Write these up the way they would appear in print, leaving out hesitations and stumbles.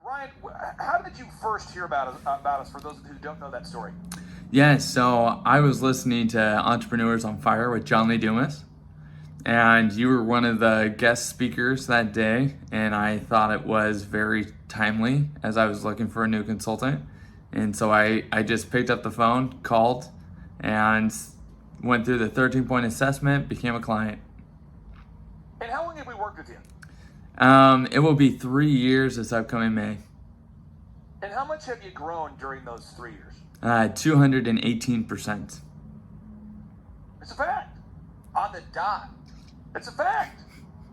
Ryan, how did you first hear about us? For those who don't know that story. Yeah, so I was listening to Entrepreneurs on Fire with John Lee Dumas, and you were one of the guest speakers that day, and I thought it was very timely as I was looking for a new consultant. And so I just picked up the phone, called, and went through the 13-point assessment, became a client. And how long have we worked with you? It will be 3 years this upcoming May. And how much have you grown during those 3 years? 218%. It's a fact. On the dot. It's a fact.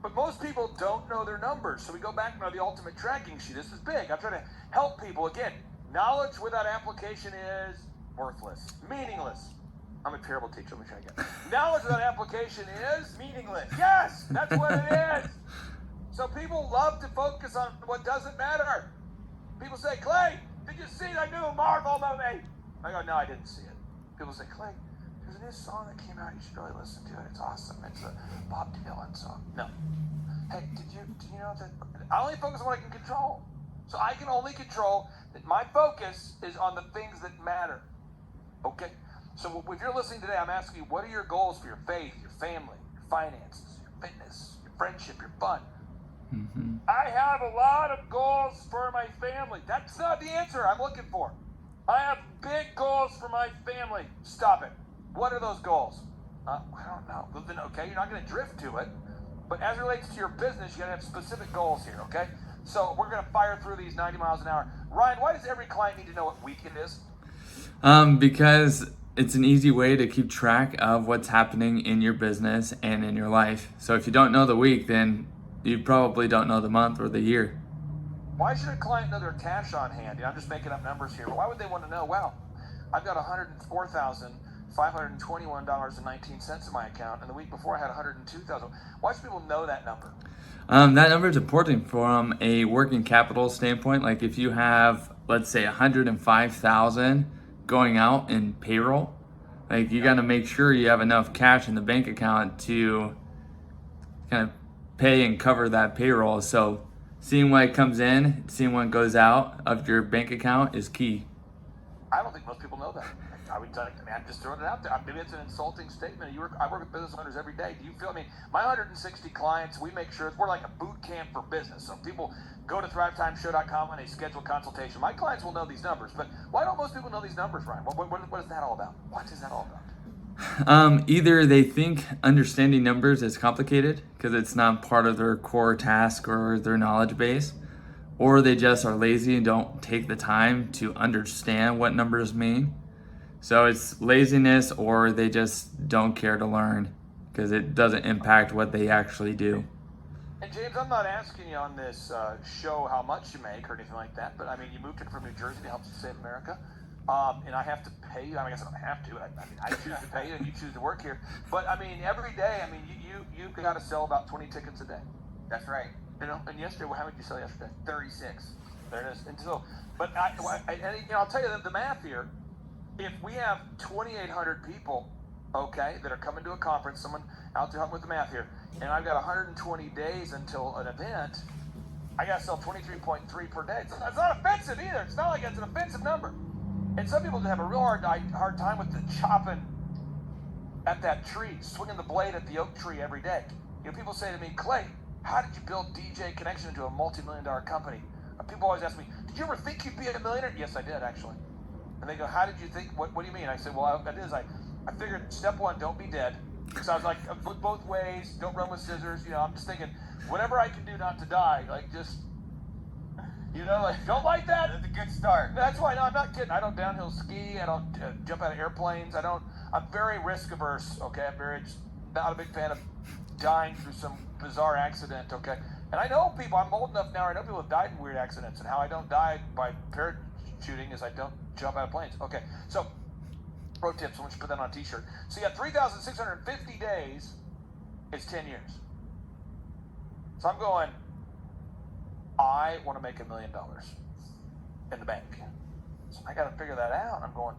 But most people don't know their numbers. So we go back now to the ultimate tracking sheet. This is big. I'm trying to help people. Again, knowledge without application is worthless, meaningless. I'm a terrible teacher. Let me try again. Knowledge without application is meaningless. Yes, that's what it is. So people love to focus on what doesn't matter. People say, Clay, did you see that new Marvel movie? I go, no, I didn't see it. People say, Clay, there's a new song that came out. You should really listen to it. It's awesome. It's a Bob Dylan song. No. Hey, did you know that? I only focus on what I can control. So I can only control that my focus is on the things that matter. Okay? So if you're listening today, I'm asking you, what are your goals for your faith, your family, your finances, your fitness, your friendship, your fun? Mm-hmm. I have a lot of goals for my family. That's not the answer I'm looking for. I have big goals for my family. Stop it. What are those goals? I don't know. Well, then, okay, you're not going to drift to it. But as it relates to your business, you got to have specific goals here, okay? So we're going to fire through these 90 miles an hour. Ryan, why does every client need to know what weekend is? Because it's an easy way to keep track of what's happening in your business and in your life. So if you don't know the week, then you probably don't know the month or the year. Why should a client know their cash on hand? I'm just making up numbers here, but why would they want to know, wow, I've got $104,521.19 in my account, and the week before I had $102,000. Why should people know that number? That number is important from a working capital standpoint. Like if you have, let's say, 105,000 going out in payroll, like you got to make sure you have enough cash in the bank account to kind of pay and cover that payroll. So seeing what comes in, seeing what goes out of your bank account is key. I don't think most people know that. I would tell you, I'm just throwing it out there. Maybe it's an insulting statement. I work with business owners every day. Do you feel me? My 160 clients, we make sure we're like a boot camp for business. So people go to thrivetimeshow.com and they schedule a consultation. My clients will know these numbers, but why don't most people know these numbers, Ryan? What is that all about? What is that all about? Either they think understanding numbers is complicated because it's not part of their core task or their knowledge base, or they just are lazy and don't take the time to understand what numbers mean. So it's laziness, or they just don't care to learn because it doesn't impact what they actually do. And James, I'm not asking you on this show how much you make or anything like that, but I mean, you moved from New Jersey to help save America. And I have to pay you. I guess I don't have to. I choose to pay you, and you choose to work here. But I mean, every day, I mean, you got to sell about 20 tickets a day. That's right. You know. And yesterday, how many did you sell yesterday? 36. There it is. And so, but I'll tell you the math here. If we have 2,800 people, okay, that are coming to a conference, someone out there helping with the math here, and I've got 120 days until an event, I got to sell 23.3 per day. It's not offensive either. It's not like it's an offensive number. And some people have a real hard time with the chopping at that tree, swinging the blade at the oak tree every day. You know, people say to me, Clay, how did you build DJ Connection into a multi-million-dollar company? People always ask me, did you ever think you'd be a millionaire? Yes, I did, actually. And they go, how did you think? What do you mean? I said, well, I figured step one, don't be dead. So I was like, look both ways, don't run with scissors. You know, I'm just thinking, whatever I can do not to die, like just, you know, like, don't like that. That's a good start. That's why, no, I'm not kidding. I don't downhill ski. I don't jump out of airplanes. I'm very risk averse, okay? I'm not a big fan of dying through some bizarre accident, okay? And I know people, I'm old enough now, I know people have died in weird accidents, and how I don't die by parachuting is I don't jump out of planes. Okay, so, pro tip, someone should put that on a t-shirt. So you got 3,650 days, it's 10 years. So I'm going, I want to make $1 million in the bank. So I got to figure that out. I'm going,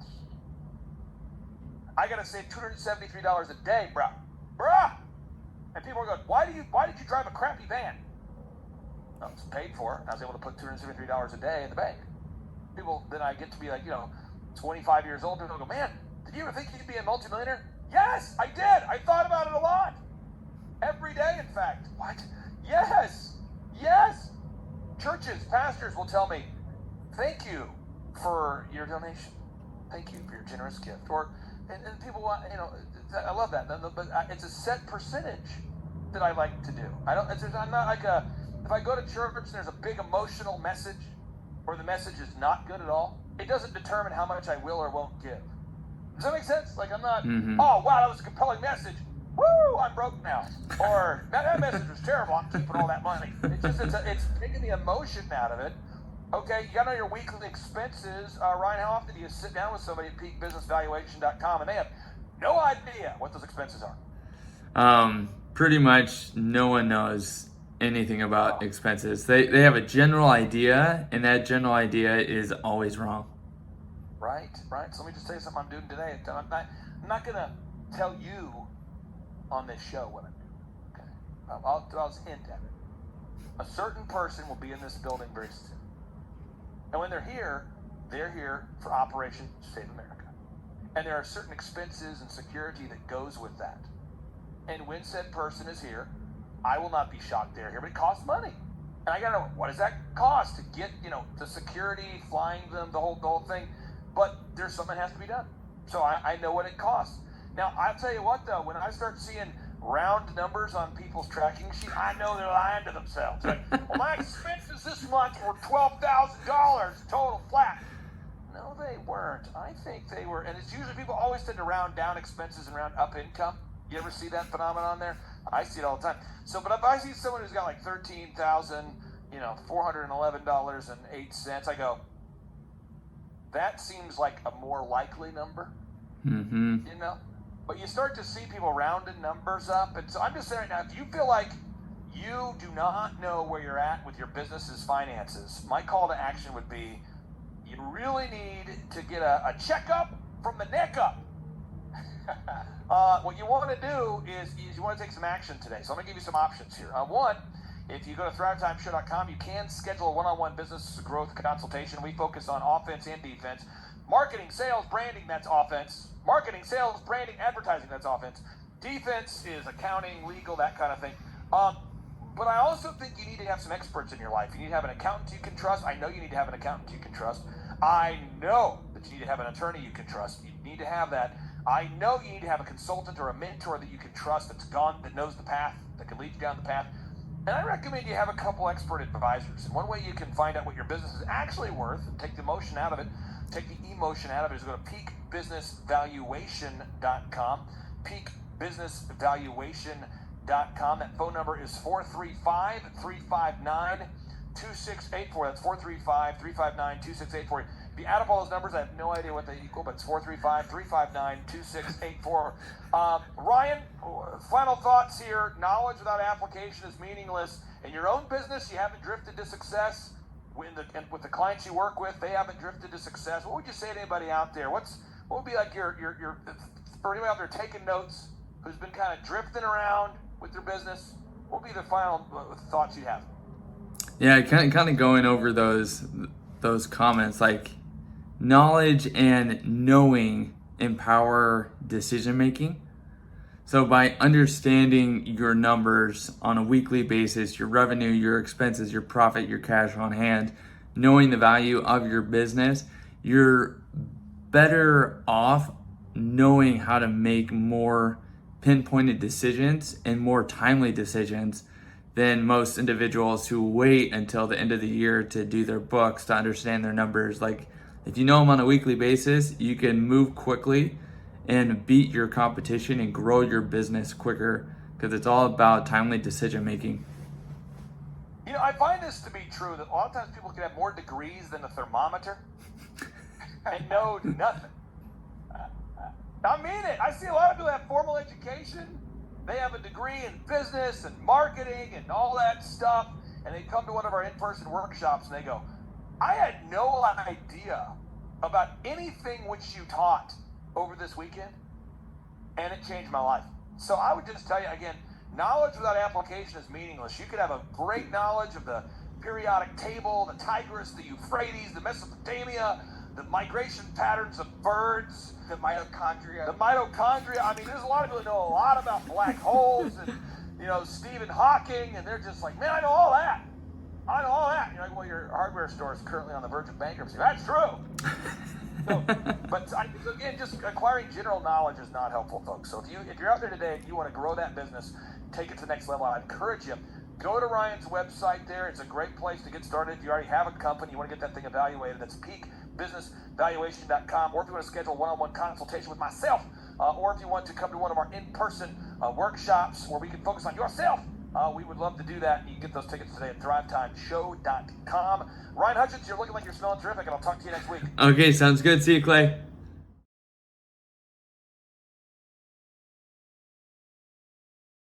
I got to save $273 a day, bruh. And people are going, why did you drive a crappy van? I was paid for. I was able to put $273 a day in the bank. People, then I get to be like, 25 years old, and they'll go, man, did you ever think you'd be a multimillionaire? Yes, I did. I thought about it a lot. Every day, in fact. What? Yes. Churches, pastors will tell me, thank you for your donation. Thank you for your generous gift. And people want, I love that. But it's a set percentage that I like to do. I'm not like if I go to church and there's a big emotional message, or the message is not good at all, it doesn't determine how much I will or won't give. Does that make sense? Like I'm not, oh wow, that was a compelling message. Woo, I'm broke now. Or that message was terrible. I'm keeping all that money. It's taking the emotion out of it. Okay, you got to know your weekly expenses. Ryan, how often do you sit down with somebody at peakbusinessvaluation.com and they have no idea what those expenses are? Pretty much no one knows anything about expenses. They have a general idea, and that general idea is always wrong. Right. So let me just tell you something I'm doing today. I'm not going to tell you on this show what I'm doing. Okay. I'll just hint at it. A certain person will be in this building very soon. And when they're here for Operation Save America. And there are certain expenses and security that goes with that. And when said person is here, I will not be shocked they're here, but it costs money. And I gotta know, what does that cost to get, the security, flying them, the whole thing. But there's something that has to be done. So I know what it costs. Now, I'll tell you what, though, when I start seeing round numbers on people's tracking sheet, I know they're lying to themselves. Like, well, my expenses this month were $12,000 total flat. No, they weren't. I think they were. And it's usually people always tend to round down expenses and round up income. You ever see that phenomenon there? I see it all the time. So, but if I see someone who's got like $13,411.08, I go, that seems like a more likely number. Mm-hmm. But you start to see people rounding numbers up. And so I'm just saying right now, if you feel like you do not know where you're at with your business's finances, my call to action would be, you really need to get a checkup from the neck up. What you want to do is you want to take some action today. So I'm going to give you some options here. One, if you go to thrivetimeshow.com, you can schedule a one-on-one business growth consultation. We focus on offense and defense. Marketing, sales, branding, that's offense. Marketing, sales, branding, advertising, that's offense. Defense is accounting, legal, that kind of thing. But I also think you need to have some experts in your life. You need to have an accountant you can trust. I know you need to have an accountant you can trust. I know that you need to have an attorney you can trust. You need to have that. I know you need to have a consultant or a mentor that you can trust, that knows the path, that can lead you down the path. And I recommend you have a couple expert advisors. And one way you can find out what your business is actually worth and take the emotion out of it, take the emotion out of it, is go to peakbusinessvaluation.com. Peakbusinessvaluation.com. That phone number is 435-359-2684. That's 435-359-2684. If you add up all those numbers, I have no idea what they equal, but it's 435-359-2684. Ryan, final thoughts here. Knowledge without application is meaningless. In your own business, you haven't drifted to success. With the clients you work with, they haven't drifted to success. What would you say to anybody out there? What would be like your for anybody out there taking notes, who's been kind of drifting around with their business? What would be the final thoughts you have? Yeah, kind of going over those comments, like knowledge and knowing empower decision making. So by understanding your numbers on a weekly basis, your revenue, your expenses, your profit, your cash on hand, knowing the value of your business, you're better off knowing how to make more pinpointed decisions and more timely decisions than most individuals who wait until the end of the year to do their books, to understand their numbers. Like, if you know them on a weekly basis, you can move quickly and beat your competition and grow your business quicker, because it's all about timely decision making. I find this to be true, that a lot of times people can have more degrees than a thermometer and know nothing. I mean it. I see a lot of people have formal education. They have a degree in business and marketing and all that stuff, and they come to one of our in-person workshops and they go, I had no idea about anything which you taught over this weekend, and it changed my life. So I would just tell you again, knowledge without application is meaningless. You could have a great knowledge of the periodic table, the Tigris, the Euphrates, the Mesopotamia, the migration patterns of birds, The mitochondria. the mitochondria. I mean, there's a lot of people that know a lot about black holes and, Stephen Hawking, and they're just like, man, I know all that. I know all that. You're like, well, your hardware store is currently on the verge of bankruptcy. That's true. Again, just acquiring general knowledge is not helpful, folks. So if you're out there today and you want to grow that business, take it to the next level, I encourage you, go to Ryan's website there. It's a great place to get started. If you already have a company, you want to get that thing evaluated, that's peakbusinessvaluation.com. Or if you want to schedule a one-on-one consultation with myself, or if you want to come to one of our in-person workshops where we can focus on yourself, we would love to do that. You can get those tickets today at thrivetimeshow.com. Ryan Hutchins, you're looking like you're smelling terrific, and I'll talk to you next week. Okay, sounds good. See you, Clay.